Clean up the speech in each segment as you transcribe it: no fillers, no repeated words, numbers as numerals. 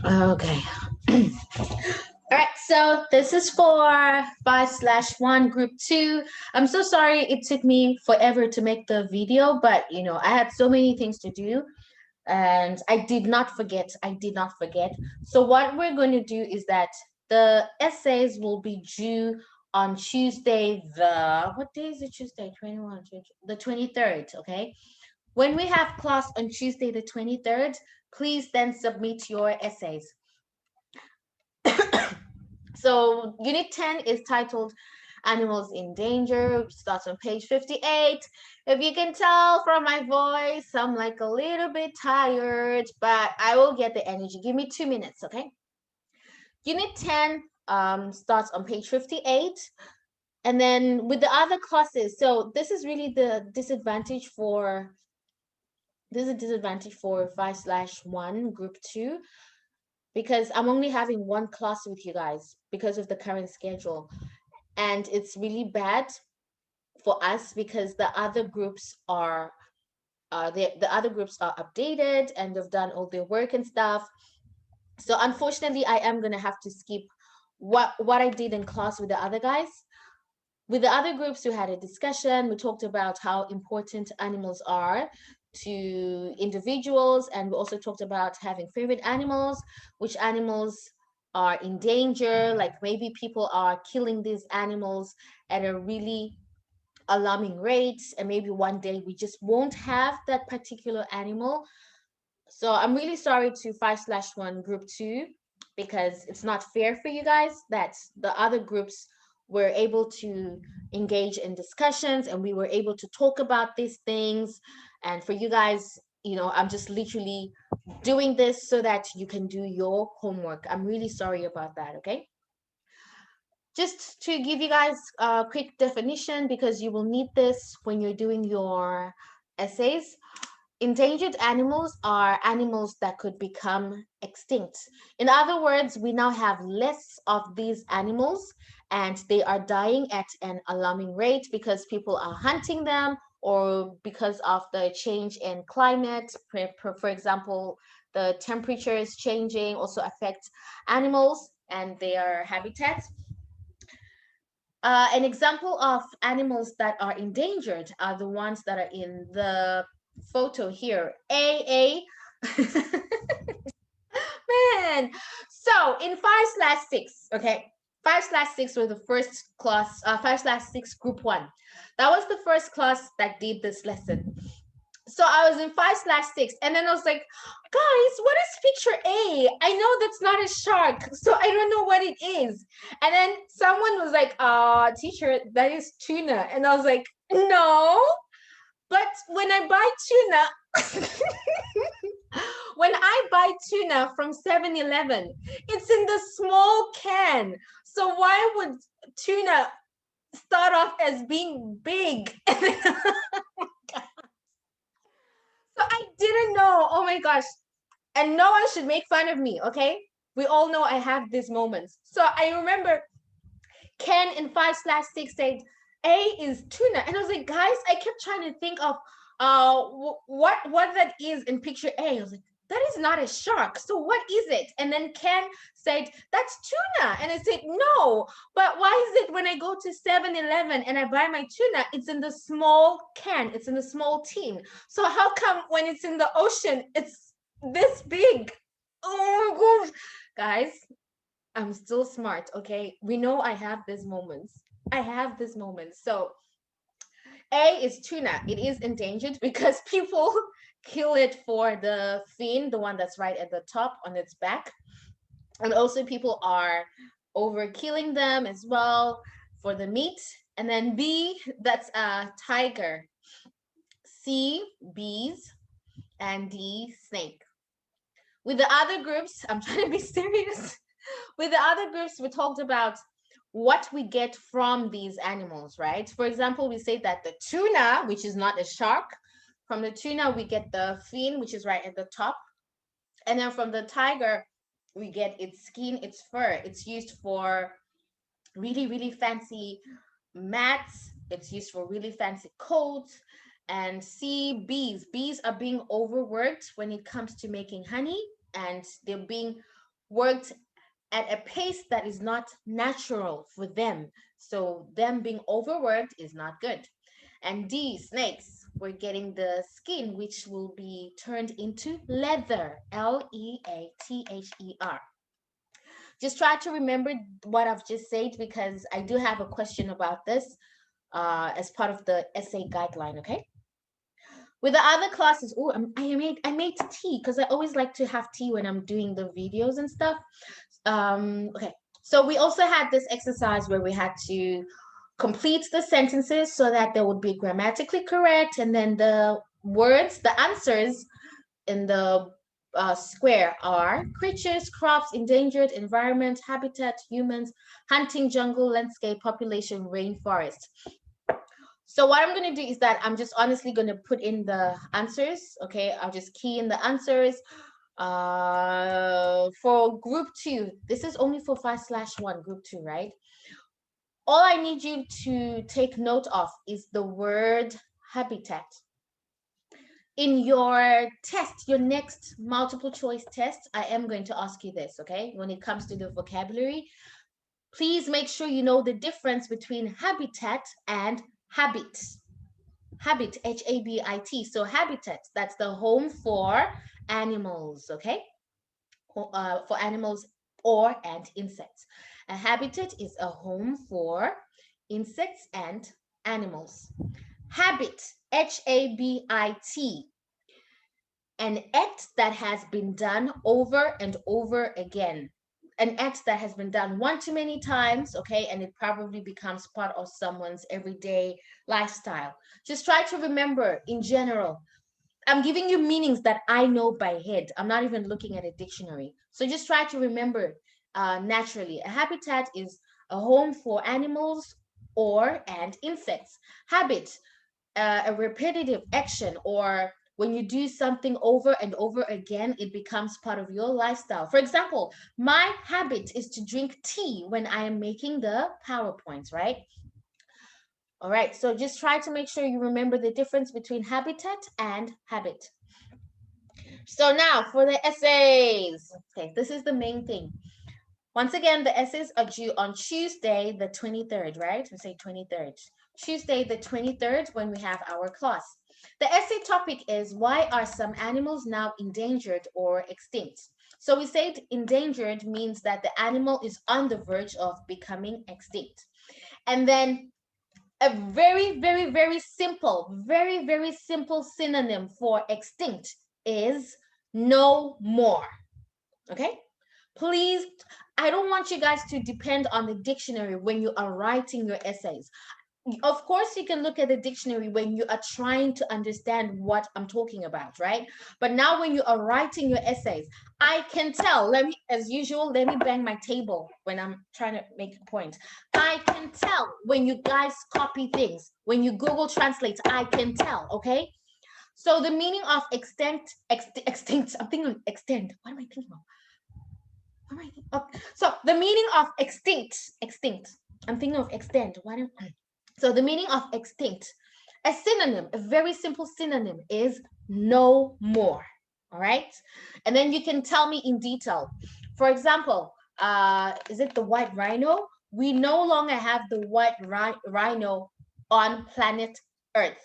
Okay. All right, so this is for 5/1 group 2. I'm so sorry it took me forever to make the video, but I had so many things to do and I did not forget. I did not forget. So what we're going to do is that the essays will be due on Tuesday, what day is it? Tuesday, 21, the 23rd, okay? When we have class on Tuesday the 23rd, please then submit your essays. So unit 10 is titled Animals in Danger, starts on page 58. If you can tell from my voice, I'm like a little bit tired, but I will get the energy. Give me 2 minutes, okay? Unit 10 starts on page 58. And then with the other classes, so this is really the disadvantage for, this is a disadvantage for 5/1 group 2, because I'm only having one class with you guys because of the current schedule. And it's really bad for us because the other groups are updated and they've done all their work and stuff. So unfortunately, I am gonna have to skip what I did in class with the other guys. With the other groups, we had a discussion. We talked about how important animals are to individuals, and we also talked about having favorite animals, which animals are in danger, like maybe people are killing these animals at a really alarming rate, and maybe one day we just won't have that particular animal. So I'm really sorry to 5/1 group 2 because it's not fair for you guys that the other groups were able to engage in discussions and we were able to talk about these things. And for you guys, I'm just literally doing this so that you can do your homework. I'm really sorry about that, okay? Just to give you guys a quick definition, because you will need this when you're doing your essays. Endangered animals are animals that could become extinct. In other words, we now have less of these animals and they are dying at an alarming rate because people are hunting them, or because of the change in climate. For example, the temperature is changing, also affects animals and their habitats. An example of animals that are endangered are the ones that are in the photo here. Man. So in 5/6, okay, 5/6 was the first class, 5/6 group 1. That was the first class that did this lesson. So I was in 5/6, and then I was like, guys, what is picture A? I know that's not a shark, so I don't know what it is. And then someone was like, teacher, that is tuna. And I was like, no, but when I buy tuna, when I buy tuna from 7-Eleven, it's in the small can. So why would tuna start off as being big? So I didn't know. Oh my gosh. And no one should make fun of me, okay? We all know I have these moments. So I remember Ken in 5/6 said, A is tuna. And I was like, guys, I kept trying to think of what that is in picture A. I was like, that is not a shark. So what is it? And then Ken said, that's tuna. And I said, no, but why is it when I go to 7-Eleven and I buy my tuna, it's in the small can, it's in the small tin. So how come when it's in the ocean, it's this big? Oh my gosh. Guys, I'm still smart, okay? We know I have these moments. I have these moments. So A is tuna. It is endangered because people kill it for the fin, the one that's right at the top on its back. And also people are over killing them as well for the meat. And then B, that's a tiger. C, bees. And D, snake. With the other groups, I'm trying to be serious. With the other groups, we talked about what we get from these animals, right? For example, we say that the tuna, which is not a shark, from the tuna, we get the fin, which is right at the top. And then from the tiger, we get its skin, its fur. It's used for really, really fancy mats. It's used for really fancy coats. And see, bees. Bees are being overworked when it comes to making honey, and they're being worked at a pace that is not natural for them. So them being overworked is not good. And D, snakes, we're getting the skin, which will be turned into leather, Leather. Just try to remember what I've just said, because I do have a question about this as part of the essay guideline, okay? With the other classes, oh, I made tea because I always like to have tea when I'm doing the videos and stuff. Okay, so we also had this exercise where we had to complete the sentences so that they would be grammatically correct, and then the words, the answers in the square are creatures, crops, endangered, environment, habitat, humans, hunting, jungle, landscape, population, rainforest. So what I'm going to do is that I'm just honestly going to put in the answers. Okay, I'll just key in the answers. For group 2, this is only for 5/1, group 2, right? All I need you to take note of is the word habitat. In your test, your next multiple choice test, I am going to ask you this, okay? When it comes to the vocabulary, please make sure you know the difference between habitat and habit. Habit, Habit. So habitat, that's the home for animals, okay? For animals and insects. A habitat is a home for insects and animals. Habit, Habit, an act that has been done over and over again. An act that has been done one too many times, okay, and it probably becomes part of someone's everyday lifestyle. Just try to remember in general. I'm giving you meanings that I know by head. I'm not even looking at a dictionary. So just try to remember naturally. A habitat is a home for animals and insects. Habit, a repetitive action, or when you do something over and over again, it becomes part of your lifestyle. For example, my habit is to drink tea when I am making the PowerPoints, right? All right, so just try to make sure you remember the difference between habitat and habit. So now for the essays. Okay, this is the main thing. Once again, the essays are due on Tuesday, the 23rd, right? We say 23rd. Tuesday, the 23rd, when we have our class. The essay topic is, why are some animals now endangered or extinct? So we said endangered means that the animal is on the verge of becoming extinct. And then a very, very, very simple synonym for extinct is no more. Okay? Please, I don't want you guys to depend on the dictionary when you are writing your essays. Of course, you can look at the dictionary when you are trying to understand what I'm talking about, right? But now when you are writing your essays, I can tell, as usual, let me bang my table when I'm trying to make a point. I can tell when you guys copy things, when you Google Translate, I can tell, okay? So the meaning of extinct, I'm thinking of extend. What am I thinking of? So the meaning of extinct. I'm thinking of extend. So the meaning of extinct, a synonym, a very simple synonym is no more. All right. And then you can tell me in detail. For example, is it the white rhino? We no longer have the white rhino on planet Earth.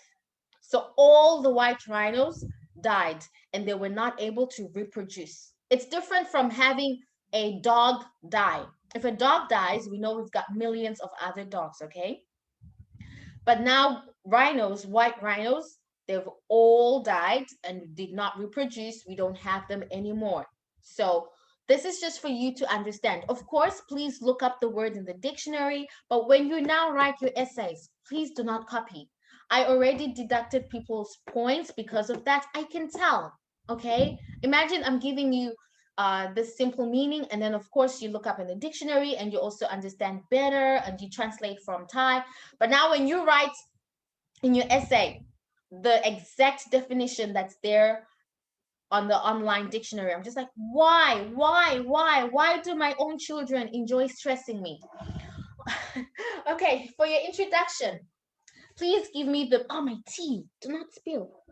So all the white rhinos died and they were not able to reproduce. It's different from having a dog die. If a dog dies, we know we've got millions of other dogs, okay? But now rhinos, white rhinos, they've all died and did not reproduce. We don't have them anymore. So this is just for you to understand. Of course, please look up the word in the dictionary, but when you now write your essays, please do not copy. I already deducted people's points because of that. I can tell, okay? Imagine I'm giving you this simple meaning, and then of course you look up in the dictionary and you also understand better and you translate from Thai. But now when you write in your essay the exact definition that's there on the online dictionary, I'm just like, why do my own children enjoy stressing me? Okay, for your introduction, please give me my tea, do not spill.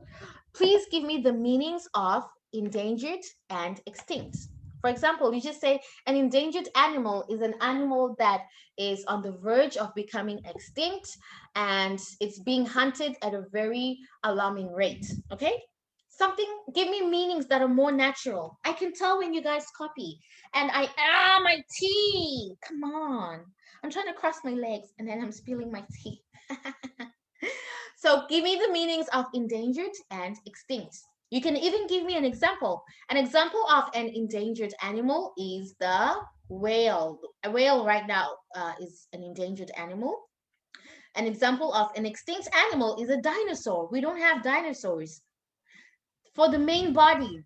Please give me the meanings of endangered and extinct. For example, you just say an endangered animal is an animal that is on the verge of becoming extinct and it's being hunted at a very alarming rate. Okay? Something, give me meanings that are more natural. I can tell when you guys copy. And my tea. Come on. I'm trying to cross my legs and then I'm spilling my tea. So give me the meanings of endangered and extinct. You can even give me an example. An example of an endangered animal is the whale. A whale right now is an endangered animal. An example of an extinct animal is a dinosaur. We don't have dinosaurs. For the main body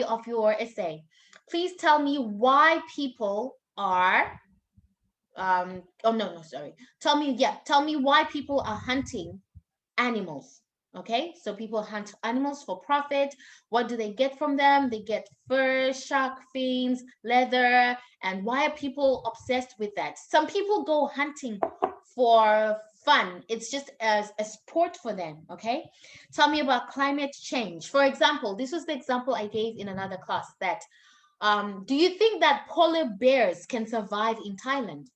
of your essay, please tell me why people are oh no, sorry. Tell me why people are hunting animals. Okay, so people hunt animals for profit. What do they get from them? They get fur, shark fins, leather. And why are people obsessed with that? Some people go hunting for fun. It's just as a sport for them. Okay, tell me about climate change. For example, this was the example I gave in another class that do you think that polar bears can survive in Thailand?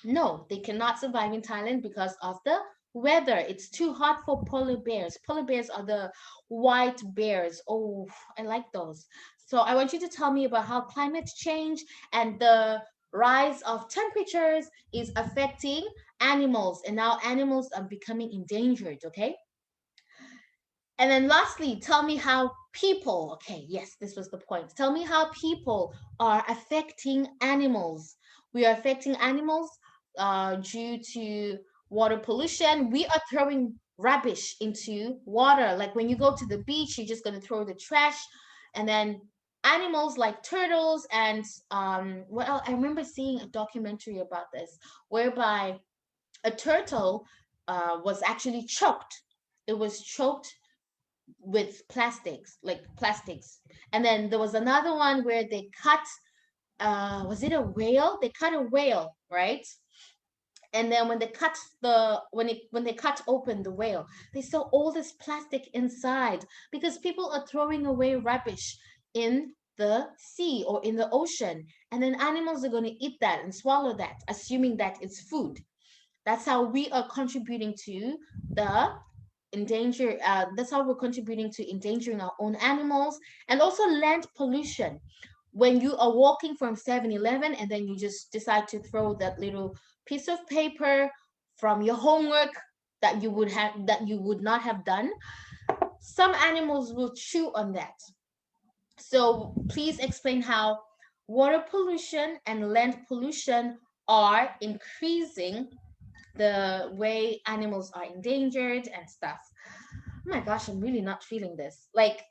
No, they cannot survive in Thailand because of the weather. It's too hot for polar bears. Polar bears are the white bears. Oh, I like those. So I want you to tell me about how climate change and the rise of temperatures is affecting animals, and now animals are becoming endangered, okay? And then lastly, tell me how people, okay, yes, this was the point. Tell me how people are affecting animals. We are affecting animals due to water pollution. We are throwing rubbish into water. Like when you go to the beach, you're just going to throw the trash. And then animals like turtles and what else? I remember seeing a documentary about this, whereby a turtle was actually choked. It was choked with plastics, like plastics. And then there was another one where they cut, was it a whale? They cut a whale, right? And then when they cut when they cut open the whale, they saw all this plastic inside because people are throwing away rubbish in the sea or in the ocean, and then animals are going to eat that and swallow that, assuming that it's food. That's how we are contributing to the that's how we're contributing to endangering our own animals, and also land pollution. When you are walking from 7-Eleven and then you just decide to throw that little piece of paper from your homework that you would not have done, some animals will chew on that. So please explain how water pollution and land pollution are increasing the way animals are endangered and stuff. Oh my gosh, I'm really not feeling this. Like,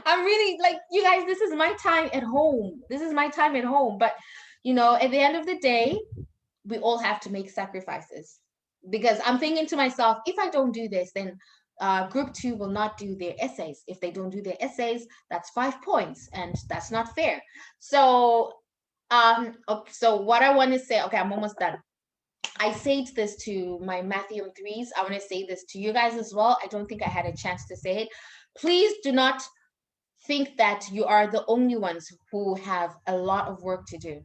I'm really like, you guys, this is my time at home. This is my time at home. But, at the end of the day, we all have to make sacrifices. Because I'm thinking to myself, if I don't do this, then group 2 will not do their essays. If they don't do their essays, that's 5 points, and that's not fair. So, okay, so what I want to say, okay, I'm almost done. I said this to my Matthew 3s. I want to say this to you guys as well. I don't think I had a chance to say it. Please do not think that you are the only ones who have a lot of work to do.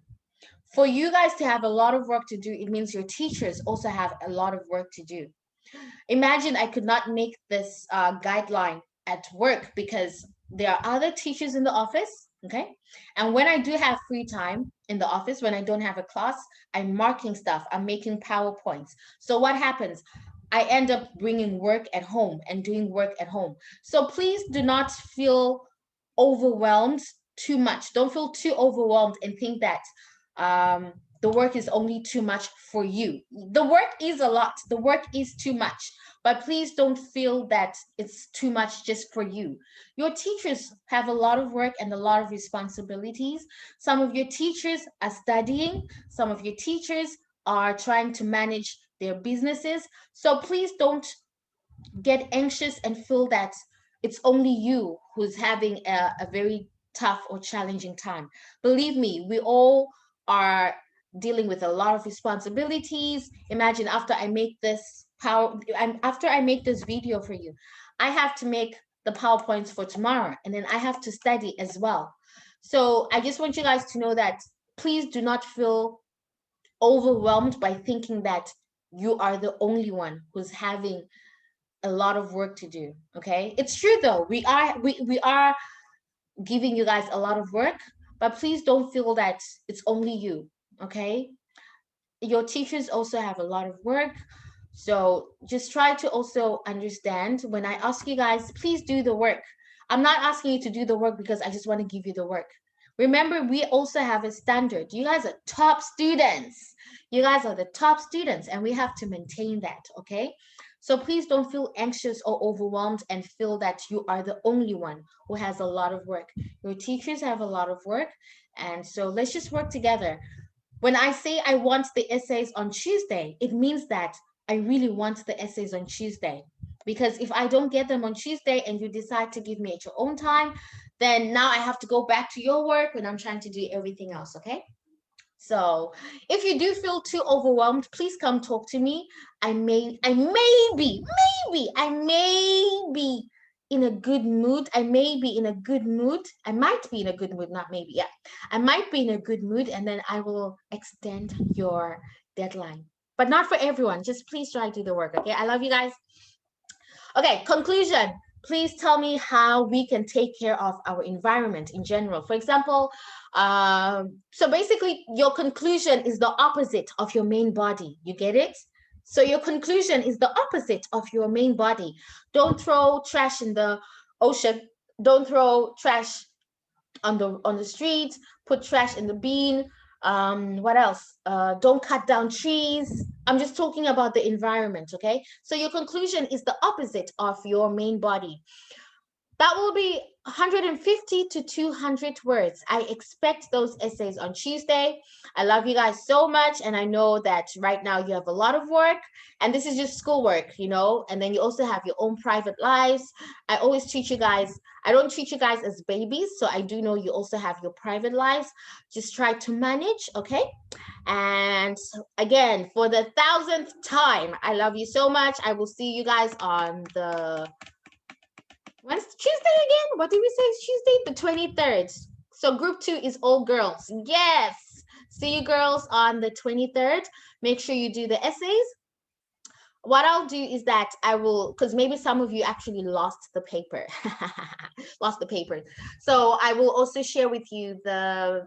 For you guys to have a lot of work to do, it means your teachers also have a lot of work to do. Imagine I could not make this guideline at work because there are other teachers in the office, okay? And when I do have free time in the office, when I don't have a class, I'm marking stuff, I'm making PowerPoints. So what happens? I end up bringing work at home and doing work at home. So please do not feel overwhelmed too much. Don't feel too overwhelmed and think that the work is only too much for you. The work is a lot. The work is too much. But please don't feel that it's too much just for you. Your teachers have a lot of work and a lot of responsibilities. Some of your teachers are studying. Some of your teachers are trying to manage their businesses. So please don't get anxious and feel that it's only you who's having a very tough or challenging time. Believe me, we all are dealing with a lot of responsibilities. Imagine after I make this video for you, I have to make the PowerPoints for tomorrow, and then I have to study as well. So I just want you guys to know that please do not feel overwhelmed by thinking that you are the only one who's having a lot of work to do. Okay, it's true though, we are giving you guys a lot of work, but please don't feel that it's only you. Okay, your teachers also have a lot of work. So just try to also understand when I ask you guys, please do the work. I'm not asking you to do the work because I just want to give you the work. Remember, we also have a standard. You guys are top students. You guys are the top students, and we have to maintain that, okay? So please don't feel anxious or overwhelmed and feel that you are the only one who has a lot of work. Your teachers have a lot of work, and so let's just work together. When I say I want the essays on Tuesday, it means that I really want the essays on Tuesday. Because if I don't get them on Tuesday and you decide to give me at your own time, then now I have to go back to your work when I'm trying to do everything else, okay? So if you do feel too overwhelmed, please come talk to me. I may be in a good mood. I may be in a good mood. I might be in a good mood, not maybe. Yeah. I might be in a good mood, and then I will extend your deadline. But not for everyone. Just please try to do the work. Okay. I love you guys. Okay, conclusion. Please tell me how we can take care of our environment in general. For example, so basically your conclusion is the opposite of your main body. You get it? So your conclusion is the opposite of your main body. Don't throw trash in the ocean. Don't throw trash on the street. Put trash in the bin. What else? Don't cut down trees. I'm just talking about the environment, okay? So your conclusion is the opposite of your main body. That will be 150 to 200 words. I expect those essays on Tuesday. I love you guys so much. And I know that right now you have a lot of work, and this is just schoolwork, you know, and then you also have your own private lives. I always treat you guys, I don't treat you guys as babies. So I do know you also have your private lives. Just try to manage, okay? And again, for the 1,000th time, I love you so much. I will see you guys on the when's Tuesday again? What did we say? It's Tuesday, the 23rd. So group 2 is all girls. Yes. See you girls on the 23rd. Make sure you do the essays. What I'll do is that I will, because maybe some of you actually lost the paper. Lost the paper. So I will also share with you the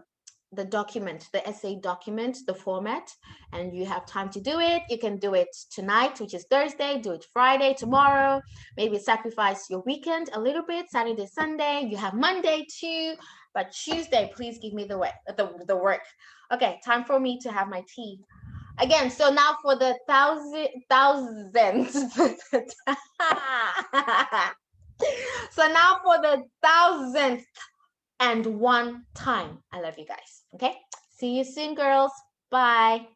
document, the essay document, the format, and you have time to do it. You can do it tonight, which is Thursday, do it Friday, tomorrow, maybe sacrifice your weekend a little bit, Saturday, Sunday, you have Monday too, but Tuesday, please give me the work. Okay, time for me to have my tea. Again, so now for the thousandth. So now for the 1,000th and one time. I love you guys. Okay. See you soon, girls. Bye.